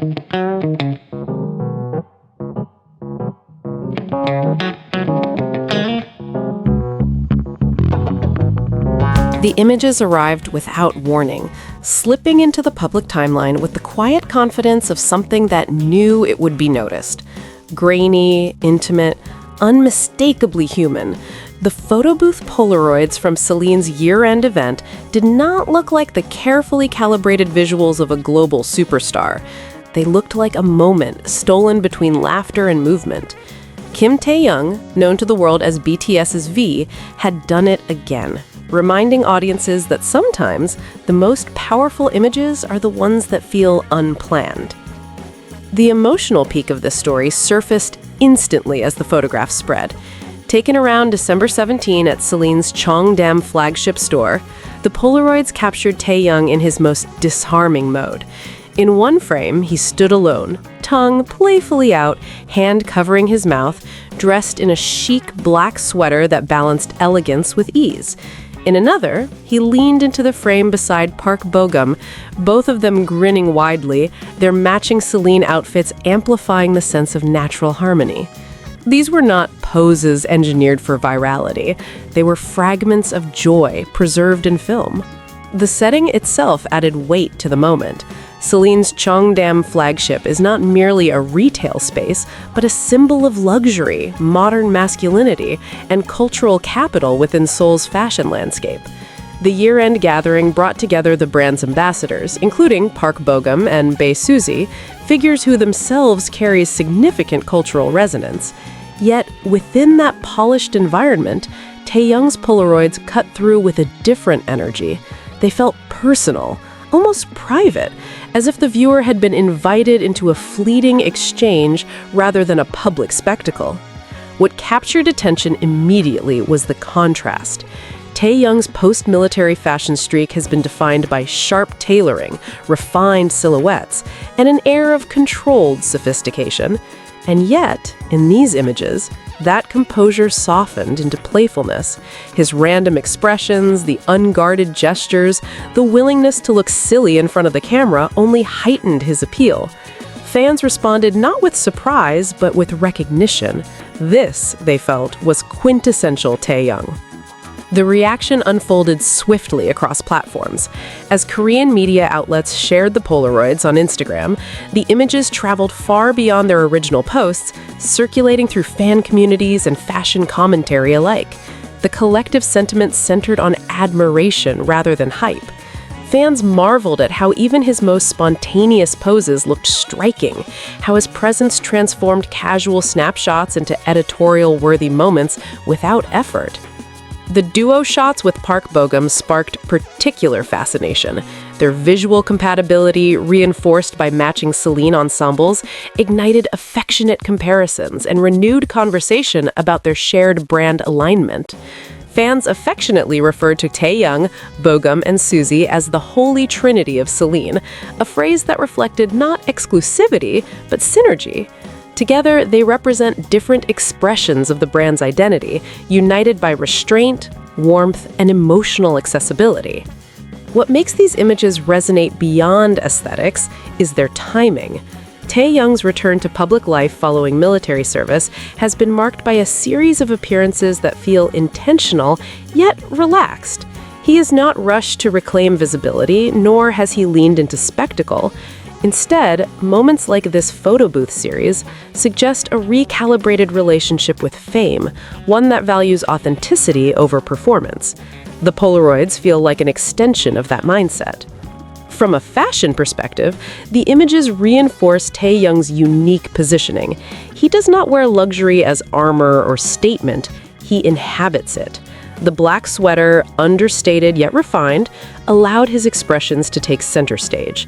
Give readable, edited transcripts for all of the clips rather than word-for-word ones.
The images arrived without warning, slipping into the public timeline with the quiet confidence of something that knew it would be noticed. Grainy, intimate, unmistakably human, the Photobooth Polaroids from Celine's year-end event did not look like the carefully calibrated visuals of a global superstar. They looked like a moment stolen between laughter and movement. Kim Taehyung, known to the world as BTS's V, had done it again, reminding audiences that sometimes the most powerful images are the ones that feel unplanned. The emotional peak of this story surfaced instantly as the photographs spread. Taken around December 17 at Celine's Cheongdam flagship store, the Polaroids captured Taehyung in his most disarming mode. In one frame, he stood alone, tongue playfully out, hand covering his mouth, dressed in a chic black sweater that balanced elegance with ease. In another, he leaned into the frame beside Park Bogum, both of them grinning widely, their matching Celine outfits amplifying the sense of natural harmony. These were not poses engineered for virality. They were fragments of joy preserved in film. The setting itself added weight to the moment. Celine's Cheongdam flagship is not merely a retail space, but a symbol of luxury, modern masculinity, and cultural capital within Seoul's fashion landscape. The year-end gathering brought together the brand's ambassadors, including Park Bogum and Suzy, figures who themselves carry significant cultural resonance. Yet, within that polished environment, Taehyung's Polaroids cut through with a different energy. They felt personal, almost private, as if the viewer had been invited into a fleeting exchange rather than a public spectacle. What captured attention immediately was the contrast. Taehyung's post-military fashion streak has been defined by sharp tailoring, refined silhouettes, and an air of controlled sophistication. And yet, in these images, that composure softened into playfulness. His random expressions, the unguarded gestures, the willingness to look silly in front of the camera only heightened his appeal. Fans responded not with surprise, but with recognition. This, they felt, was quintessential Taehyung. The reaction unfolded swiftly across platforms. As Korean media outlets shared the Polaroids on Instagram, the images traveled far beyond their original posts, circulating through fan communities and fashion commentary alike. The collective sentiment centered on admiration rather than hype. Fans marveled at how even his most spontaneous poses looked striking, how his presence transformed casual snapshots into editorial-worthy moments without effort. The duo shots with Park Bogum sparked particular fascination. Their visual compatibility, reinforced by matching Celine ensembles, ignited affectionate comparisons and renewed conversation about their shared brand alignment. Fans affectionately referred to Taehyung, Bogum, and Suzy as the holy trinity of Celine, a phrase that reflected not exclusivity, but synergy. Together, they represent different expressions of the brand's identity, united by restraint, warmth, and emotional accessibility. What makes these images resonate beyond aesthetics is their timing. Taehyung's return to public life following military service has been marked by a series of appearances that feel intentional, yet relaxed. He has not rushed to reclaim visibility, nor has he leaned into spectacle. Instead, moments like this Photobooth series suggest a recalibrated relationship with fame, one that values authenticity over performance. The Polaroids feel like an extension of that mindset. From a fashion perspective, the images reinforce Taehyung's unique positioning. He does not wear luxury as armor or statement, he inhabits it. The black sweater, understated yet refined, allowed his expressions to take center stage.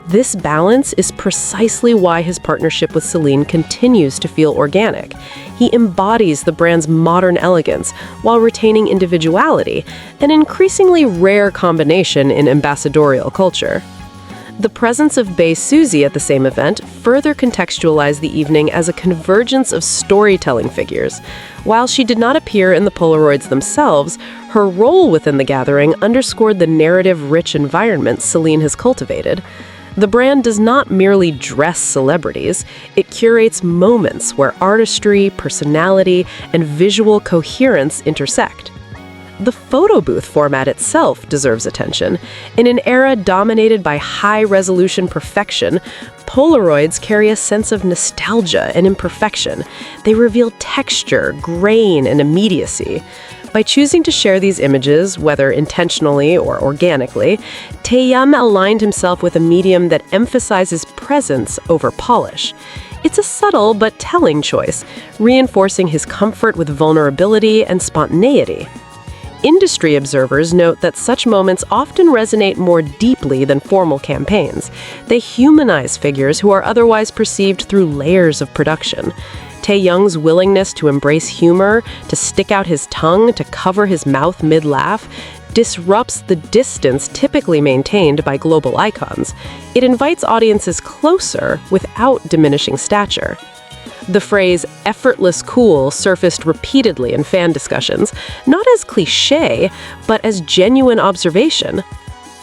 This balance is precisely why his partnership with Celine continues to feel organic. He embodies the brand's modern elegance while retaining individuality, an increasingly rare combination in ambassadorial culture. The presence of Suzy at the same event further contextualized the evening as a convergence of storytelling figures. While she did not appear in the Polaroids themselves, her role within the gathering underscored the narrative-rich environment Celine has cultivated. The brand does not merely dress celebrities, it curates moments where artistry, personality, and visual coherence intersect. The photo booth format itself deserves attention. In an era dominated by high-resolution perfection, Polaroids carry a sense of nostalgia and imperfection. They reveal texture, grain, and immediacy. By choosing to share these images, whether intentionally or organically, Taehyung aligned himself with a medium that emphasizes presence over polish. It's a subtle but telling choice, reinforcing his comfort with vulnerability and spontaneity. Industry observers note that such moments often resonate more deeply than formal campaigns. They humanize figures who are otherwise perceived through layers of production. Taehyung's willingness to embrace humor, to stick out his tongue, to cover his mouth mid-laugh, disrupts the distance typically maintained by global icons. It invites audiences closer without diminishing stature. The phrase effortless cool surfaced repeatedly in fan discussions, not as cliché, but as genuine observation.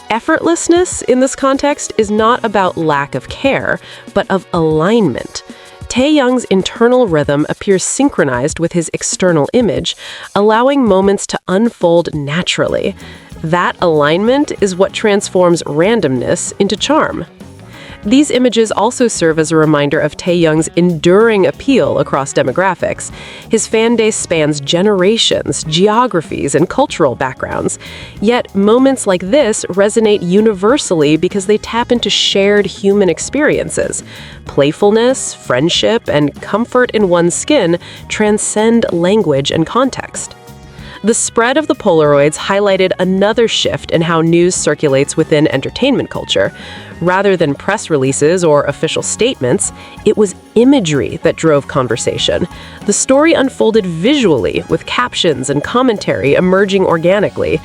Effortlessness in this context is not about lack of care, but of alignment. Taehyung's internal rhythm appears synchronized with his external image, allowing moments to unfold naturally. That alignment is what transforms randomness into charm. These images also serve as a reminder of Taehyung's enduring appeal across demographics. His fan base spans generations, geographies, and cultural backgrounds. Yet, moments like this resonate universally because they tap into shared human experiences. Playfulness, friendship, and comfort in one's skin transcend language and context. The spread of the Polaroids highlighted another shift in how news circulates within entertainment culture. Rather than press releases or official statements, it was imagery that drove conversation. The story unfolded visually, with captions and commentary emerging organically.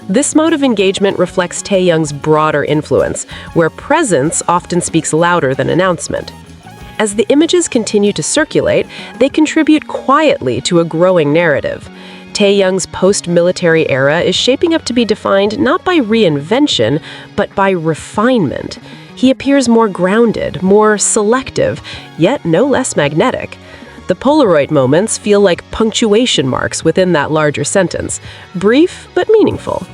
This mode of engagement reflects Taehyung's broader influence, where presence often speaks louder than announcement. As the images continue to circulate, they contribute quietly to a growing narrative. Taehyung's post-military era is shaping up to be defined not by reinvention, but by refinement. He appears more grounded, more selective, yet no less magnetic. The Polaroid moments feel like punctuation marks within that larger sentence, brief but meaningful.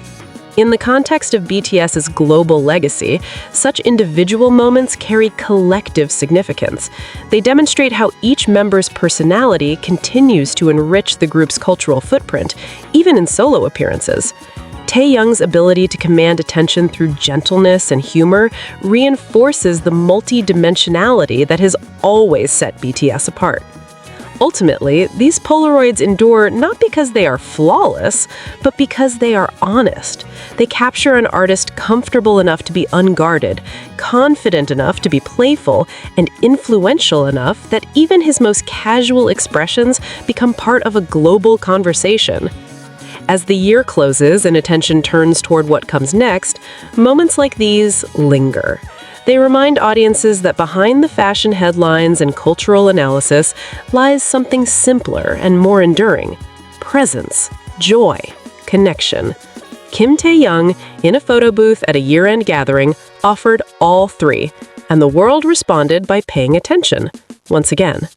In the context of BTS's global legacy, such individual moments carry collective significance. They demonstrate how each member's personality continues to enrich the group's cultural footprint, even in solo appearances. Taehyung's ability to command attention through gentleness and humor reinforces the multi-dimensionality that has always set BTS apart. Ultimately, these Polaroids endure not because they are flawless, but because they are honest. They capture an artist comfortable enough to be unguarded, confident enough to be playful, and influential enough that even his most casual expressions become part of a global conversation. As the year closes and attention turns toward what comes next, moments like these linger. They remind audiences that behind the fashion headlines and cultural analysis lies something simpler and more enduring: presence, joy, connection. Kim Taehyung, in a photo booth at a year-end gathering, offered all three, and the world responded by paying attention once again.